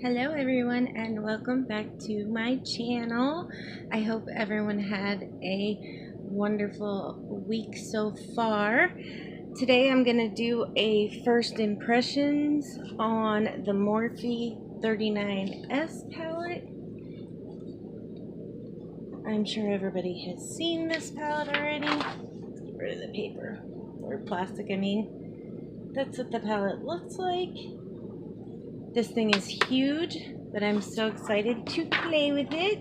Hello everyone and welcome back to my channel. I hope everyone had a wonderful week so far. Today I'm going to do a first impressions on the Morphe 39S palette. I'm sure everybody has seen this palette already. Let's get rid of the paper, or plastic I mean. That's what the palette looks like. This thing is huge, but I'm so excited to play with it.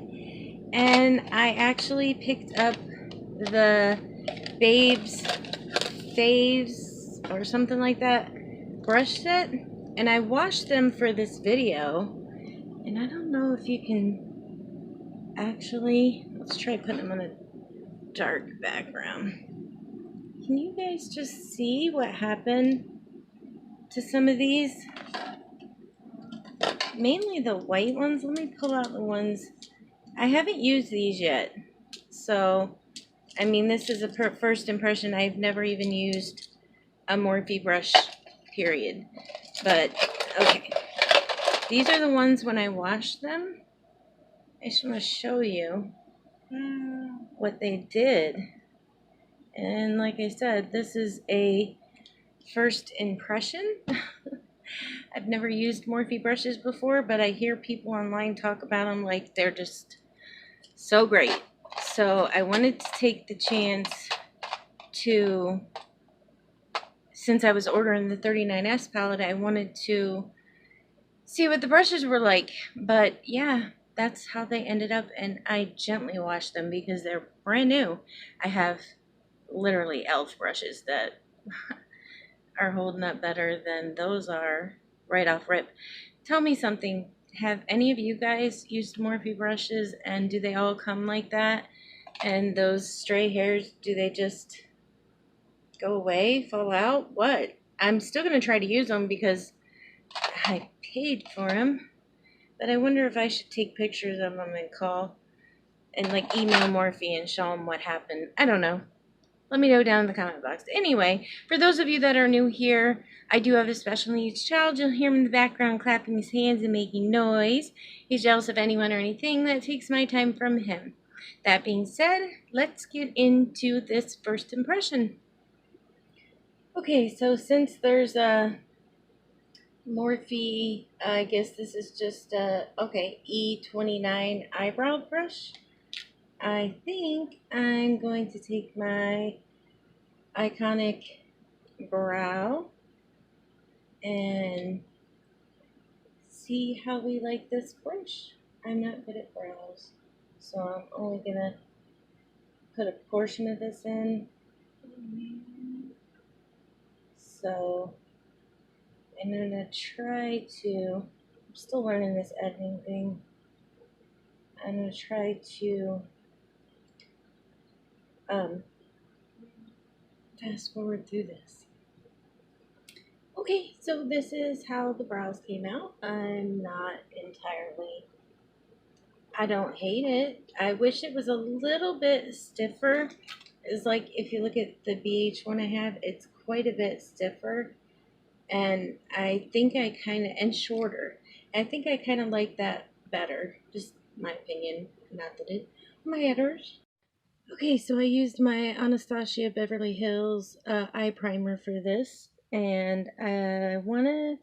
And I actually picked up the faves or something like that brush set, and I washed them for this video. And I don't know if you can actually, let's try putting them on a dark background. Can you guys just see what happened to some of these? Mainly the white ones. Let me pull out the ones. I haven't used these yet. So, I mean, this is a first impression. I've never even used a Morphe brush, period. But, okay. These are the ones when I washed them. I just want to show you what they did. And like I said, this is a first impression. I've never used Morphe brushes before, but I hear people online talk about them like they're just so great. So I wanted to take the chance to, since I was ordering the 39S palette, I wanted to see what the brushes were like. But yeah, that's how they ended up, and I gently washed them because they're brand new. I have literally e.l.f. brushes that are holding up better than those are right off rip. Tell me something. Have any of you guys used Morphe brushes, and do they all come like that? And those stray hairs, do they just go away, fall out? What? I'm still going to try to use them because I paid for them. But I wonder if I should take pictures of them and call and like email Morphe and show them what happened. I don't know. Let me know down in the comment box. Anyway, for those of you that are new here, I do have a special needs child. You'll hear him in the background clapping his hands and making noise. He's jealous of anyone or anything that takes my time from him. That being said, let's get into this first impression. Okay, so since there's a Morphe, I guess this is just a, okay, E29 eyebrow brush. I think I'm going to take my iconic brow and see how we like this brush. I'm not good at brows, so I'm only gonna put a portion of this in. So I'm gonna try to, I'm still learning this editing thing. I'm gonna try to fast forward through this. Okay, so this is how the brows came out. I'm not entirely, I don't hate it. I wish it was a little bit stiffer. It's like if you look at the BH one I have, it's quite a bit stiffer. And I think I kind of, and shorter. I think I kind of like that better. Just my opinion, not that it matters. Okay, so I used my Anastasia Beverly Hills eye primer for this, and I want to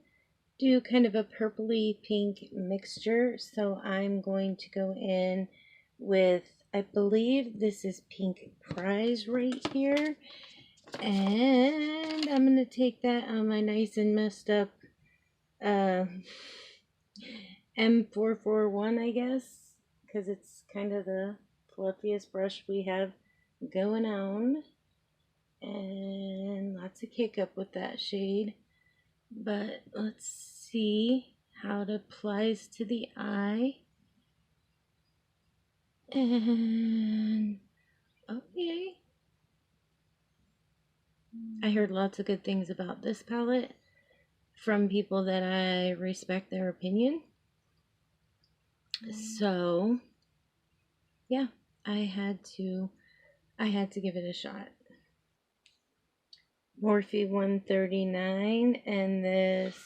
do kind of a purpley pink mixture, so I'm going to go in with, I believe this is Pink Prize right here, and I'm going to take that on my nice and messed up M441, I guess, because it's kind of the fluffiest brush we have going on, and lots of kick up with that shade. But let's see how it applies to the eye. And okay, I heard lots of good things about this palette from people that I respect their opinion. So yeah, I had to give it a shot. Morphe 139, and this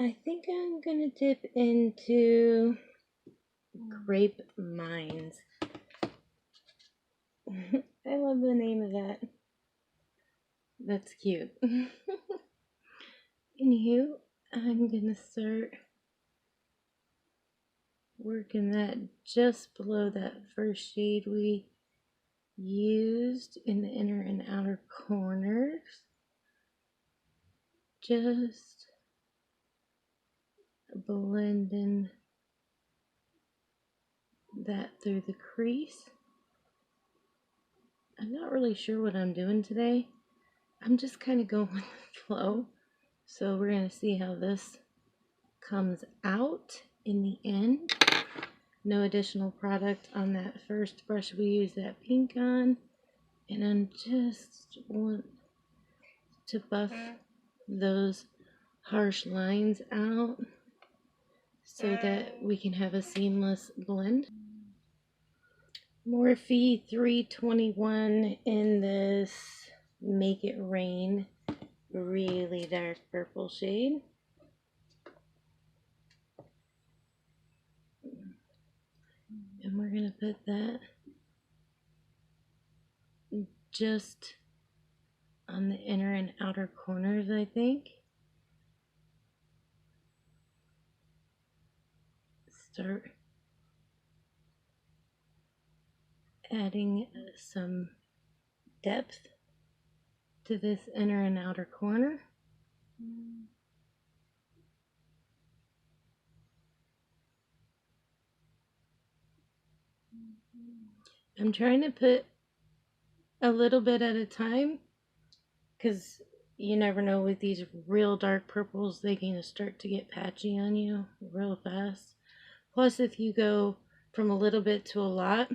I think I'm gonna dip into Grape Mines. I love the name of that. That's cute. Anywho, I'm gonna start working that just below that first shade we used in the inner and outer corners. Just blending that through the crease. I'm not really sure what I'm doing today. I'm just kind of going with the flow. So we're going to see how this comes out in the end. No additional product on that first brush we used that pink on. And I just want to buff those harsh lines out so that we can have a seamless blend. Morphe 321 in this Make It Rain really dark purple shade. And we're going to put that just on the inner and outer corners, I think. Start adding some depth to this inner and outer corner. I'm trying to put a little bit at a time because you never know with these real dark purples, they can start to get patchy on you real fast. Plus, if you go from a little bit to a lot,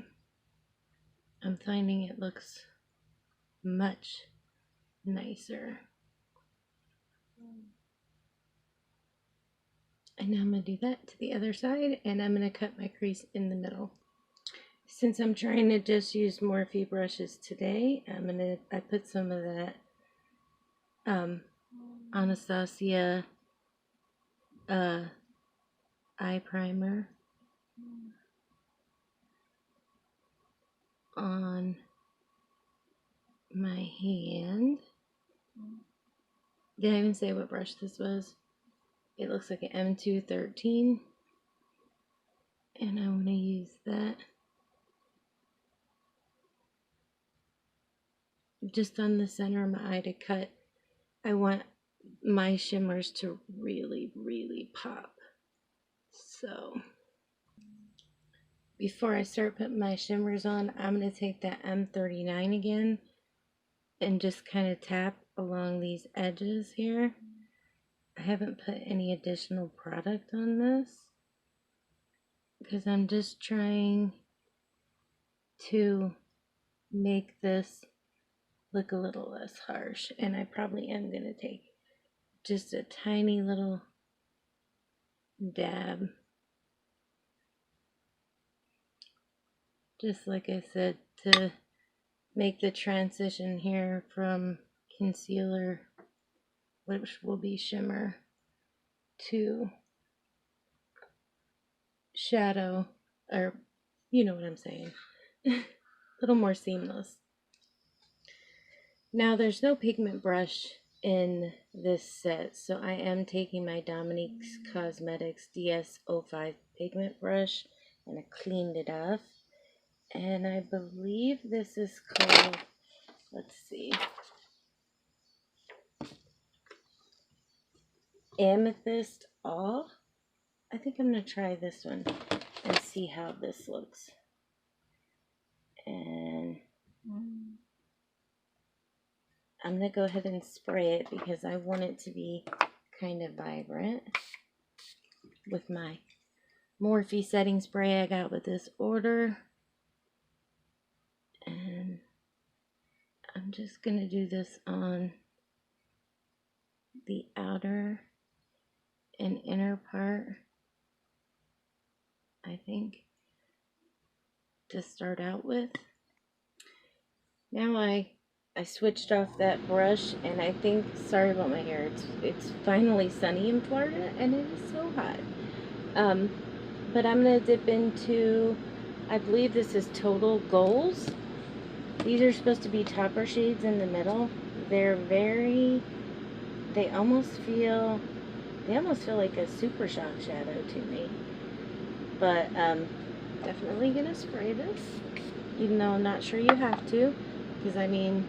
I'm finding it looks much nicer. And now I'm going to do that to the other side, and I'm going to cut my crease in the middle. Since I'm trying to just use Morphe brushes today, I put some of that Anastasia eye primer on my hand. Did I even say what brush this was? It looks like an M213. And I want to use that just on the center of my eye to cut. I want my shimmers to really, really pop. So before I start putting my shimmers on, I'm going to take that M39 again and just kind of tap along these edges here. I haven't put any additional product on this because I'm just trying to make this look a little less harsh, and I probably am going to take just a tiny little dab, just like I said, to make the transition here from concealer, which will be shimmer, to shadow, or you know what I'm saying, a little more seamless. Now there's no pigment brush in this set, so I am taking my Dominique's Cosmetics DS05 pigment brush, and I cleaned it off. And I believe this is called, let's see, Amethyst Awe. I think I'm going to try this one and see how this looks. And I'm going to go ahead and spray it because I want it to be kind of vibrant with my Morphe setting spray I got with this order. And I'm just going to do this on the outer and inner part, I think, to start out with. Now I I switched off that brush, and I think, sorry about my hair, it's finally sunny in Florida, and it is so hot. But I'm going to dip into, I believe this is Total Goals. These are supposed to be topper shades in the middle. They're very, they almost feel like a Super Shock shadow to me. But definitely going to spray this, even though I'm not sure you have to, because I mean,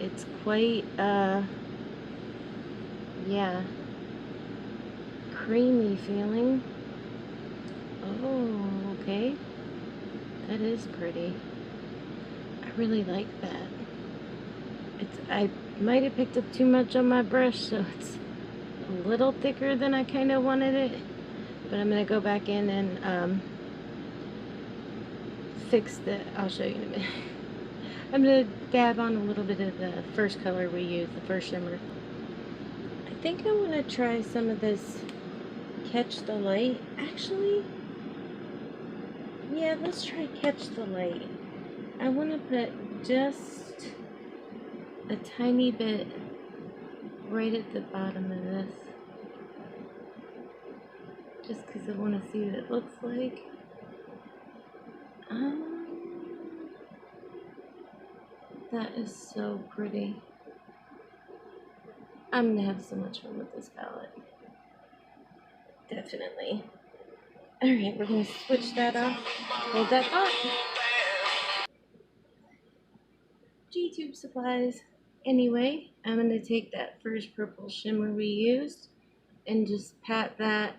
it's quite, yeah, creamy feeling. Oh, okay. That is pretty. I really like that. I might have picked up too much on my brush, so it's a little thicker than I kind of wanted it. But I'm going to go back in and fix the, I'll show you in a minute. I'm going to dab on a little bit of the first color we used, the first shimmer. I think I want to try some of this Catch the Light. Actually, yeah, let's try Catch the Light. I want to put just a tiny bit right at the bottom of this. Just because I want to see what it looks like. That is so pretty. I'm going to have so much fun with this palette. Definitely. Alright, we're going to switch that off. Hold that thought. G-tube supplies. Anyway, I'm going to take that first purple shimmer we used and just pat that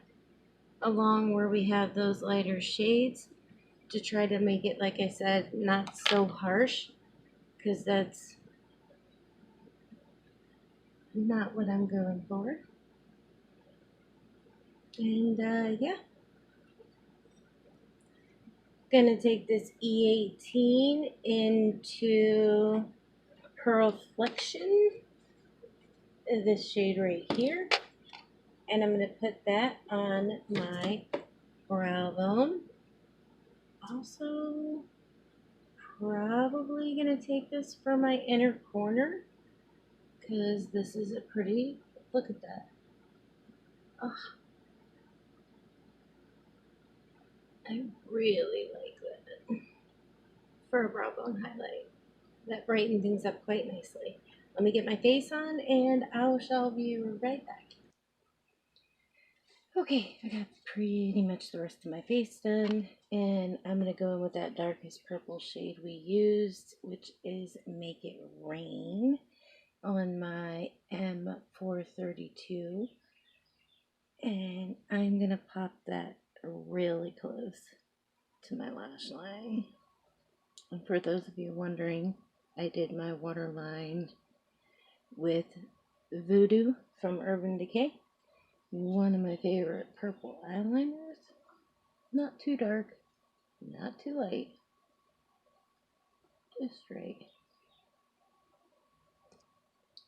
along where we have those lighter shades to try to make it, like I said, not so harsh, because that's not what I'm going for. And yeah, gonna take this E18 into Pearl Flexion, this shade right here, and I'm gonna put that on my brow bone. Also, probably gonna take this for my inner corner, because this is a pretty, look at that. Oh, I really like that for a brow bone highlight. That brightened things up quite nicely. Let me get my face on and I shall be right back. Okay, I got pretty much the rest of my face done, and I'm going to go in with that darkest purple shade we used, which is Make It Rain, on my M432. And I'm going to pop that really close to my lash line. And for those of you wondering, I did my waterline with Voodoo from Urban Decay. One of my favorite purple eyeliners. Not too dark, not too light, just right.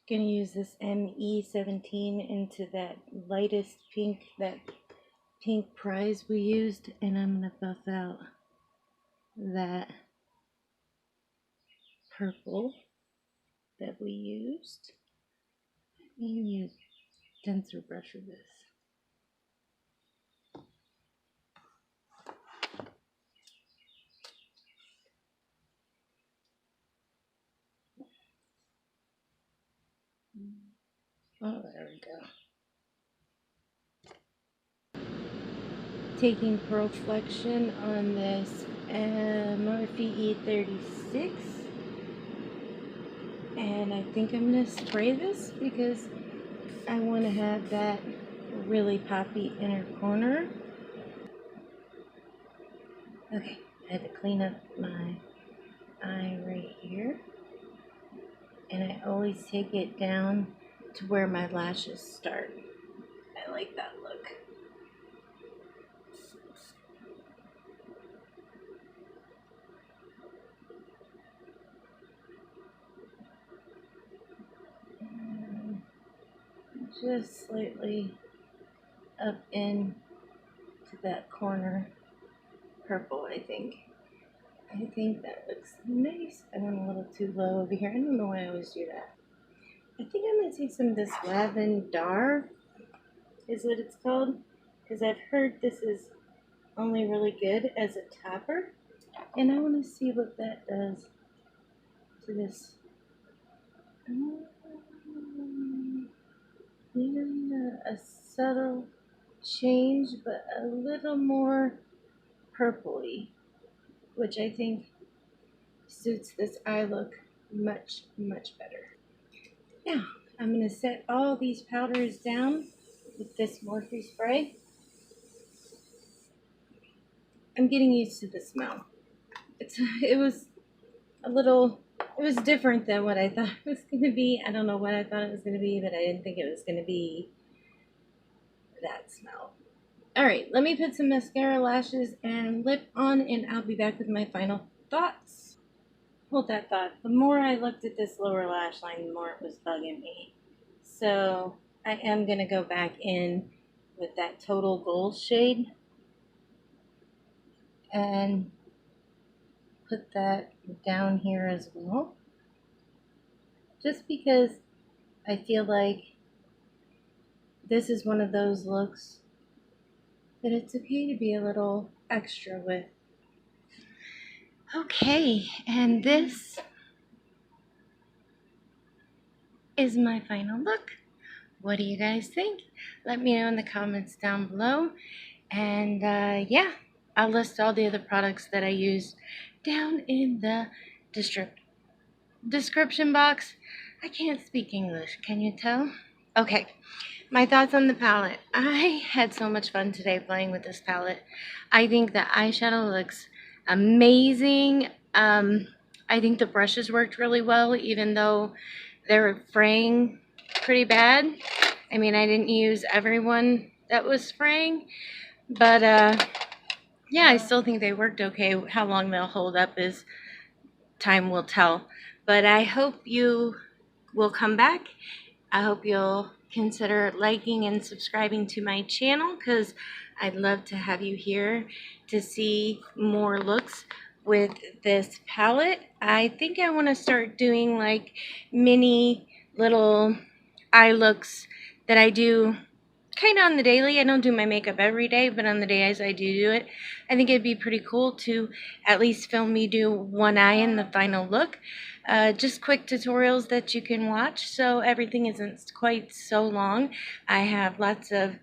Gonna use this ME17 into that lightest pink, that pink prize we used, and I'm gonna buff out that purple that we used. You can use denser brush for this. Oh, there we go. Taking Pearl Flexion on this Morphe E36. And I think I'm going to spray this because I want to have that really poppy inner corner. Okay, I had to clean up my eye right here. And I always take it down to where my lashes start. I like that look. And just slightly up in to that corner purple, I think. I think that looks nice. I went a little too low over here. I don't know why I always do that. I think I'm going to take some of this lavender, is what it's called. Because I've heard this is only really good as a topper. And I want to see what that does to this. Maybe a subtle change, but a little more purpley, which I think suits this eye look much, much better. Now, I'm going to set all these powders down with this Morphe spray. I'm getting used to the smell. It was different than what I thought it was going to be. I don't know what I thought it was going to be, but I didn't think it was going to be that smell. Alright, let me put some mascara, lashes, and lip on, and I'll be back with my final thoughts. Hold that thought. The more I looked at this lower lash line, the more it was bugging me. So I am going to go back in with that Total Gold shade and put that down here as well. Just because I feel like this is one of those looks that it's okay to be a little extra with. Okay, and this is my final look. What do you guys think? Let me know in the comments down below. And yeah, I'll list all the other products that I used down in the description box. I can't speak English, can you tell? Okay, my thoughts on the palette. I had so much fun today playing with this palette. I think the eyeshadow looks amazing. I think the brushes worked really well, even though they were fraying pretty bad. I mean, I didn't use every one that was fraying, but yeah, I still think they worked okay. How long they'll hold up is time will tell. But I hope you will come back. I hope you'll consider liking and subscribing to my channel, because I'd love to have you here to see more looks with this palette. I think I want to start doing like mini little eye looks that I do kind of on the daily. I don't do my makeup every day, but on the days I do it, I think it'd be pretty cool to at least film me do one eye in the final look. Just quick tutorials that you can watch, so everything isn't quite so long. I have lots of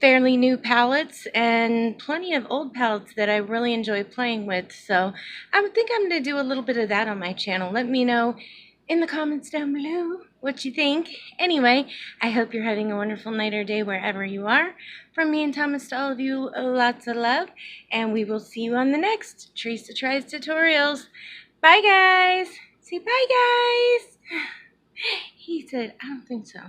fairly new palettes and plenty of old palettes that I really enjoy playing with, so I would think I'm going to do a little bit of that on my channel. Let me know in the comments down below what you think. Anyway, I hope you're having a wonderful night or day wherever you are. From me and Thomas to all of you, lots of love, and we will see you on the next Teresa Tries Tutorials. Bye, guys. Say bye, guys. He said, I don't think so.